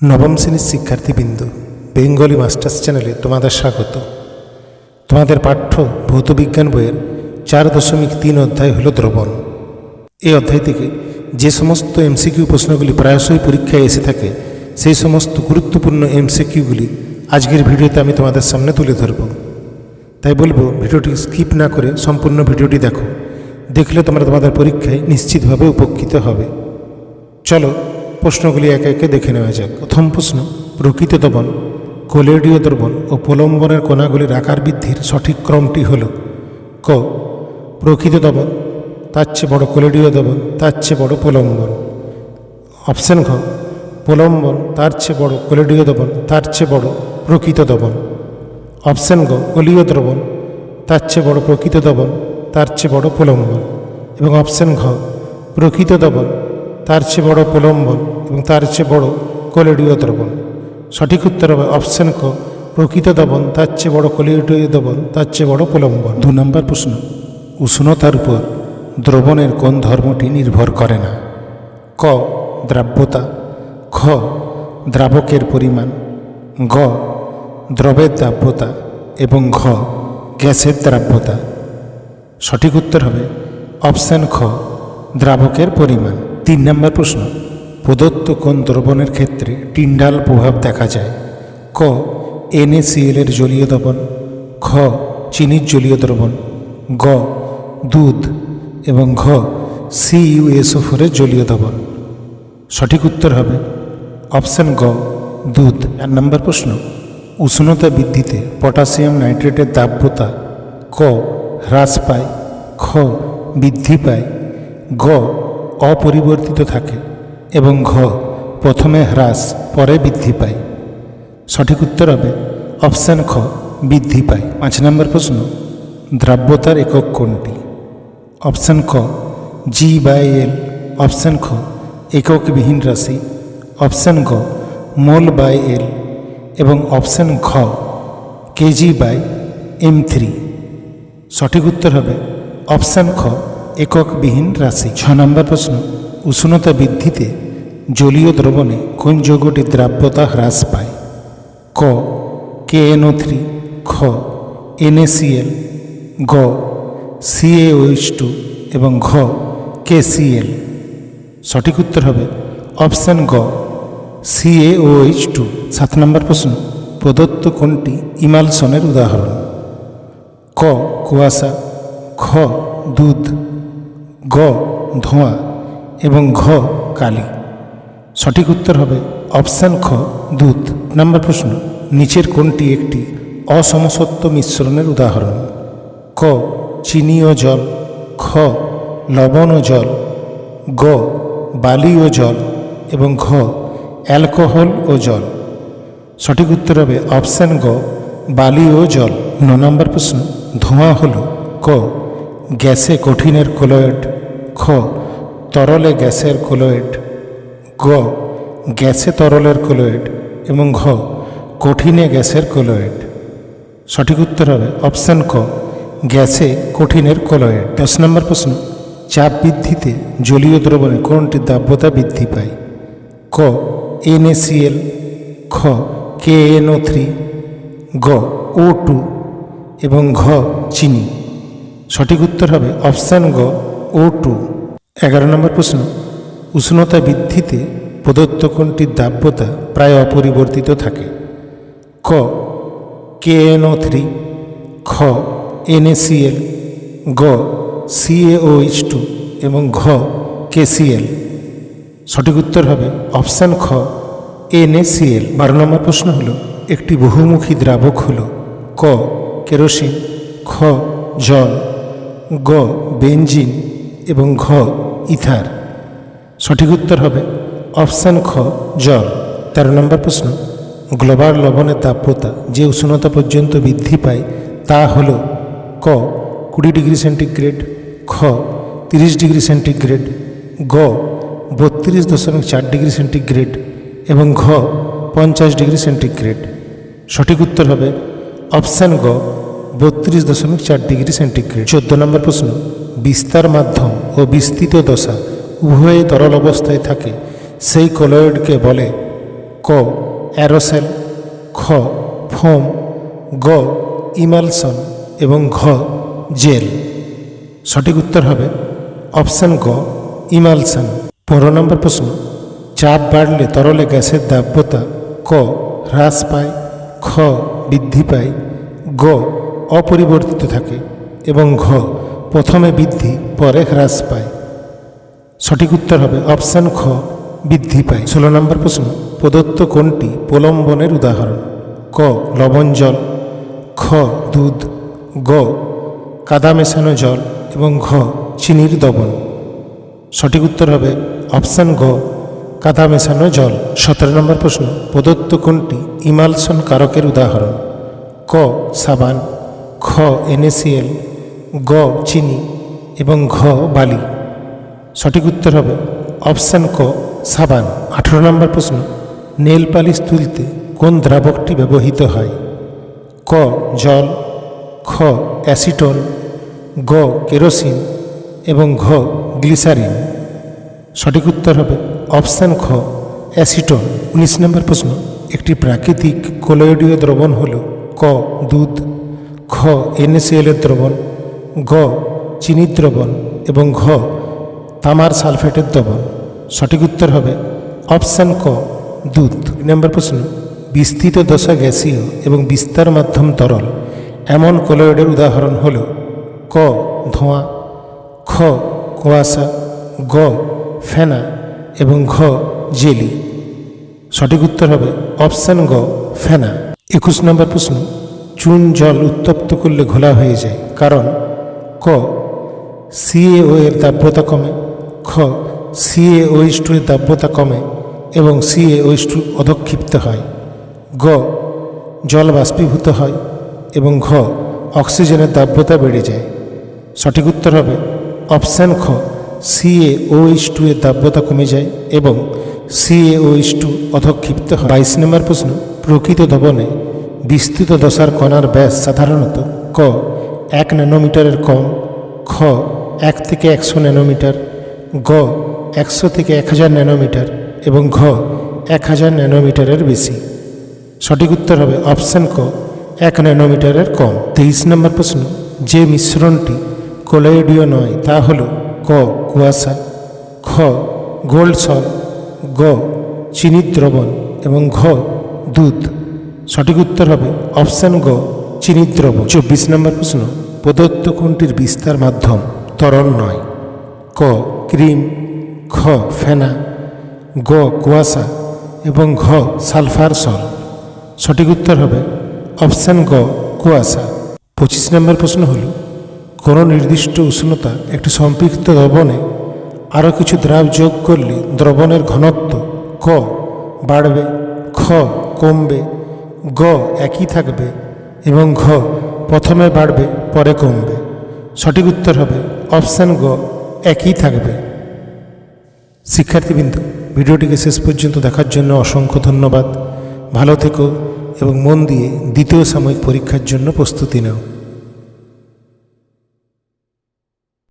নবম শ্রেণীর শিক্ষার্থীবৃন্দ, বেঙ্গলি মাস্টার্স চ্যানেলে তোমাদের স্বাগত। তোমাদের পাঠ্য ভৌতবিজ্ঞান বইয়ের 4.3 অধ্যায় হল দ্রবণ। এই অধ্যায় থেকে যে সমস্ত এমসিকিউ প্রশ্নগুলি প্রায়শই পরীক্ষায় এসে থাকে, সেই সমস্ত গুরুত্বপূর্ণ এমসিকিউগুলি আজকের ভিডিওতে আমি তোমাদের সামনে তুলে ধরব। তাই বলবো, ভিডিওটি স্কিপ না করে সম্পূর্ণ ভিডিওটি দেখো। দেখলে তোমরা তোমাদের পরীক্ষায় নিশ্চিতভাবে উপকৃত হবে। চলো প্রশ্নগুলি একে একে দেখে নেওয়া যাক। প্রথম প্রশ্ন, প্রকৃত দ্রবণ, কলেডীয় দ্রবণ ও প্রলম্বনের কণাগুলির আকার বৃদ্ধির সঠিক ক্রমটি হল: ক, প্রকৃত দ্রবণ, তার চেয়ে বড় কলেডীয় দ্রবণ, তার চেয়ে বড় প্রলম্বন। অপশন ঘ, প্রলম্বন, তার চেয়ে বড় কলেডীয় দ্রবণ, তার চেয়ে বড় প্রকৃত দ্রবণ। অপশন গ, কলীয় দ্রবণ, তার চেয়ে বড় প্রকৃত দ্রবণ, তার চেয়ে বড় প্রলম্বন। এবং অপশন ঘ, প্রকৃত দ্রবণ, তার চেয়ে বড় প্রলম্বন এবং তার চেয়ে বড় কলেডীয় দ্রবণ। সঠিক উত্তর হবে অপশন ক, প্রকৃত দ্রবণ, তার চেয়ে বড় কলেডীয় দ্রবণ, তার চেয়ে বড় প্রলম্বন। 2 নম্বর প্রশ্ন, উষ্ণতার উপর দ্রবণের কোন ধর্মটি নির্ভর করে না? ক, দ্রাব্যতা, খ, দ্রাবকের পরিমাণ, গ, দ্রবের দ্রাব্যতা এবং ঘ, গ্যাসের দ্রাব্যতা। সঠিক উত্তর হবে অপশন খ, দ্রাবকের পরিমাণ। 3 নম্বর প্রশ্ন, প্রদত্ত কোন দ্রবণের ক্ষেত্রে টিন্ডাল প্রভাব দেখা যায়? ক, NaCl এর জলীয় দ্রবণ, খ, চিনির জলীয় দ্রবণ, গ, দুধ এবং ঘ, CuSO4 এর জলীয় দ্রবণ। সঠিক উত্তর হবে অপশন গ, দুধ। 4 নম্বর প্রশ্ন, উষ্ণতা বৃদ্ধিতে পটাশিয়াম নাইট্রেটের দ্রাব্যতা ক, হ্রাস পায়, খ, বৃদ্ধি পায়, গ, অপরিবর্তিত থাকে এবং ঘ, প্রথমে হ্রাস পরে বৃদ্ধি পায়। সঠিক উত্তর হবে অপশান খ, বৃদ্ধি পায়। 5 নম্বর প্রশ্ন, দ্রাব্যতার একক কোনটি? অপশান ক, G/L, অপশান খ, এককবিহীন রাশি, অপশান গ, মোল/L এবং অপশান ঘ, kg/m3। সঠিক উত্তর হবে অপশান খ, এককবিহীন রাশি। 6 নম্বর প্রশ্ন, উষ্ণতা বৃদ্ধিতে জলীয় দ্রবণে কোন যৌগটির দ্রাব্যতা হ্রাস পায়? ক, KNO3, খ, NaCl, গ, CaOH2 এবং ঘ, KCl। সঠিক উত্তর হবে অপশান গ, CaOH2। 7 নম্বর প্রশ্ন, প্রদত্ত কোনটি ইমালশনের উদাহরণ? ক, কুয়াশা, খ, দুধ, গ, ধোঁয়া এবং ঘ, কালি। সঠিক উত্তর হবে অপশান খ, দুধ। নম্বর প্রশ্ন, নিচের কোনটি একটি অসমসত্ব মিশ্রণের উদাহরণ? ক, চিনি ও জল, খ, লবণ ও জল, গ, বালি ও জল এবং ঘ, অ্যালকোহল ও জল। সঠিক উত্তর হবে অপশান গ, বালি ও জল। 9 নম্বর প্রশ্ন, ধোঁয়া হল ক, গ্যাসে কঠিনের কলয়েড, খ, তরলে গ্যাসের কলয়েড, গ, গ্যাসে তরলের কলয়েড এবং ঘ, কঠিনে গ্যাসের কলয়েড। সঠিক উত্তর হবে অপশান ক, গ্যাসে কঠিনের কলয়েড। 10 নম্বর প্রশ্ন, চাপ বৃদ্ধিতে জলীয় দ্রবণে কোনটি দ্রাব্যতা বৃদ্ধি পায়? ক, NaCl, খ, KNO3, গ, O2 এবং ঘ, চিনি। সঠিক উত্তর হবে অপশান গ, O2। 11 নম্বর প্রশ্ন, উষ্ণতা বৃদ্ধিতে প্রদত্ত কোনটির দ্রাব্যতা প্রায় অপরিবর্তিত থাকে? ক, KNO3, খ, NaCl, গ, CaOH2 এবং ঘ, KCl। সঠিক উত্তর হবে অপশান খ, NaCl। 12 নম্বর প্রশ্ন হল, একটি বহুমুখী দ্রাবক হল ক, কেরোসিন, খ, জল, গ, বেনজিন এবং ঘ, ইথার। সঠিক উত্তর হবে অপশান খ, জল। 13 নম্বর প্রশ্ন, গ্লোবাল লবণের দ্রাব্যতা যে উষ্ণতা পর্যন্ত বৃদ্ধি পায় তা হল ক, 20 ডিগ্রি সেন্টিগ্রেড, খ, 30 ডিগ্রি সেন্টিগ্রেড, গ, 32.4 ডিগ্রি সেন্টিগ্রেড এবং ঘ, 50 ডিগ্রি সেন্টিগ্রেড। সঠিক উত্তর হবে অপশান গ, 32.4 ডিগ্রি সেন্টিগ্রেড। 14 নম্বর প্রশ্ন, বিস্তার মাধ্যম ও বিস্তৃত দশা উভয়ে তরল অবস্থায় থাকে সেই কলয়েডকে বলে ক অ্যারোসেল, খ ফোম, গ ইমালশন এবং ঘ জেল। সঠিক উত্তর হবে অপশান গ ইমালশন। 15 নম্বর প্রশ্ন, চাপ বাড়লে তরলে গ্যাসের দাব্যতা ক হ্রাস পায়, খ বৃদ্ধি পায়, গ অপরিবর্তিত থাকে এবং ঘ প্রথমে বৃদ্ধি পরে হ্রাস পায়। সঠিক উত্তর হবে অপশান খ বৃদ্ধি পায়। 16 নম্বর প্রশ্ন, প্রদত্ত কোনটি প্রলম্বনের উদাহরণ? ক লবণ জল, খ দুধ, গ কাদা মেশানো জল এবং ঘ চিনির দ্রবণ। সঠিক উত্তর হবে অপশান গ কাদা মেশানো জল। 17 নম্বর প্রশ্ন, প্রদত্ত কোনটি ইমালশন কারকের উদাহরণ? ক সাবান, খ NaCl, গ চিনি এবং ঘ বালি। সঠিক উত্তর হবে অপশান ক সাবান। 18 নম্বর প্রশ্ন, নেল পালিশ তুলতে কোন দ্রাবকটি ব্যবহৃত হয়? ক জল, খ অ্যাসিটন, গ কেরোসিন এবং ঘ গ্লিসারিন। সঠিক উত্তর হবে অপশান খ অ্যাসিটন। 19 নম্বর প্রশ্ন, একটি প্রাকৃতিক কলোয়েডীয় দ্রবণ হল ক দুধ, খ NaCl এর দ্রবণ, গ চিনির দ্রবণ এবং ঘ তামার সালফেটের দ্রবণ। সঠিক উত্তর হবে অপশান ক দুধ। 2 নম্বর প্রশ্ন, বিস্তৃত দশা গ্যাসীয় এবং বিস্তার মাধ্যম তরল এমন কলোয়েডের উদাহরণ হল ক ধোঁয়া, খ কুয়াশা, গ ফেনা এবং ঘ জেলি। সঠিক উত্তর হবে অপশান গ ফেনা। 21 নম্বর প্রশ্ন, চুন জল উত্তপ্ত করলে ঘোলা হয়ে যায় কারণ ক CaO এর দাব্যতা কমে, খ CaOH2 এর দাব্যতা কমে এবং CaOH2 অধক্ষিপ্ত হয়, গ জল বাষ্পীভূত হয় এবং ঘ অক্সিজেনের দাব্যতা বেড়ে যায়। সঠিক উত্তর হবে অপশান খ CaOH2 এর দাব্যতা কমে যায় এবং CaOH2 অধক্ষিপ্ত হয়। 22 নম্বর প্রশ্ন, প্রকৃত দ্রবণে বিস্তৃত দশার কণার ব্যাস সাধারণত ক 1 ন্যানোমিটারের কম, খ 1 থেকে 100 ন্যানোমিটার, গ 100 থেকে 1000 ন্যানোমিটার এবং ঘ 1000 ন্যানোমিটারের বেশি। সঠিক উত্তর হবে অপশান ক 1 ন্যানোমিটারের কম। 23 নম্বর প্রশ্ন, যে মিশ্রণটি কলোয়েডীয় নয় তা হল ক কুয়াশা, খ গোল্ড সল, গ চিনির দ্রবণ এবং ঘ দুধ। সঠিক উত্তর হবে অপশান গ চিনির দ্রবণ। 24 নম্বর প্রশ্ন, প্রদত্ত কোনটির বিস্তার মাধ্যম তরল নয়? ক ক্রিম, খ ফেনা, গ কুয়াশা এবং ঘ সালফার সল। সঠিক উত্তর হবে অপশান গ কুয়াশা। 25 নম্বর প্রশ্ন হল, কোনো নির্দিষ্ট উষ্ণতা একটি সম্পৃক্ত দ্রবণে আরও কিছু দ্রাব যোগ করলে দ্রবণের ঘনত্ব ক বাড়বে, খ কমবে, গ একই থাকবে এবং ঘ প্রথমে বাড়বে পরে কমবে। সঠিক উত্তর হবে অপশান গ একই থাকবে। শিক্ষার্থীবৃন্দ, ভিডিওটিকে শেষ পর্যন্ত দেখার জন্য অসংখ্য ধন্যবাদ। ভালো থেকো এবং মন দিয়ে দ্বিতীয় সাময়িক পরীক্ষার জন্য প্রস্তুতি নাও।